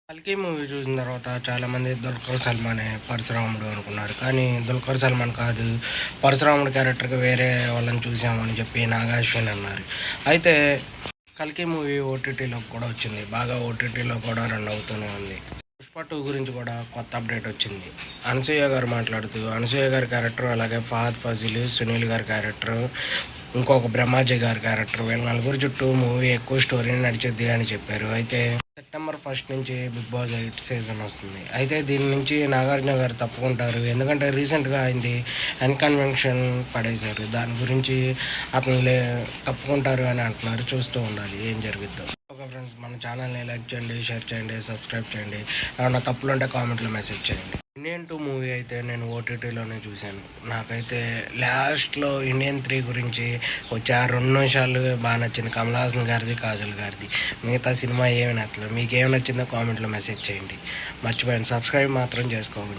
కల్కి మూవీ చూసిన తర్వాత చాలామంది దుల్కర్ సల్మానే పరశురాముడు అనుకున్నారు. కానీ దుల్కర్ సల్మాన్ కాదు, పరశురాముడు క్యారెక్టర్కి వేరే వాళ్ళని చూసామని చెప్పి నాగార్జున అన్నారు. అయితే కల్కి మూవీ ఓటీటీలో కూడా వచ్చింది. బాగా ఓటీటీలో కూడా రన్ అవుతూనే ఉంది. పుష్ప 2 గురించి కూడా కొత్త అప్డేట్ వచ్చింది. అనసూయ గారు మాట్లాడుతూ అనసూయ గారి క్యారెక్టర్, అలాగే ఫహద్ ఫాజిల్, సునీల్ గారి క్యారెక్టర్, ఇంకొక బ్రహ్మాజీ గారి క్యారెక్టర్, వీళ్ళ నలుగురు చుట్టూ మూవీ ఎక్కువ స్టోరీని నడిచేద్ది అని చెప్పారు. అయితే సెప్టెంబర్ 1 నుంచి బిగ్ బాస్ 8 సీజన్ వస్తుంది. అయితే దీని నుంచి నాగార్జున గారు తప్పుకుంటారు. ఎందుకంటే రీసెంట్గా అయింది అన్కన్వెన్షన్ పడేశారు. దాని గురించి అతను తప్పుకుంటారు అని అంటున్నారు. చూస్తూ ఉండాలి ఏం జరుగుద్దో. ఓకే ఫ్రెండ్స్, మన ఛానల్ని లైక్ చేయండి, షేర్ చేయండి, సబ్స్క్రైబ్ చేయండి. ఏమన్నా తప్పులు ఉంటే కామెంట్లో మెసేజ్ చేయండి. ఇండియన్ 2 మూవీ అయితే నేను ఓటీటీలోనే చూశాను. నాకైతే లాస్ట్లో ఇండియన్ 3 గురించి వచ్చే ఆ 2 నిమిషాలు బాగా నచ్చింది. కమల్ హాసన్ గారిది, కాజల్ గారిది. మిగతా సినిమా ఏమి నచ్చలేదు. మీకు ఏమి నచ్చిందో కామెంట్లో మెసేజ్ చేయండి. మర్చిపోయాను, సబ్స్క్రైబ్ మాత్రం చేసుకోండి.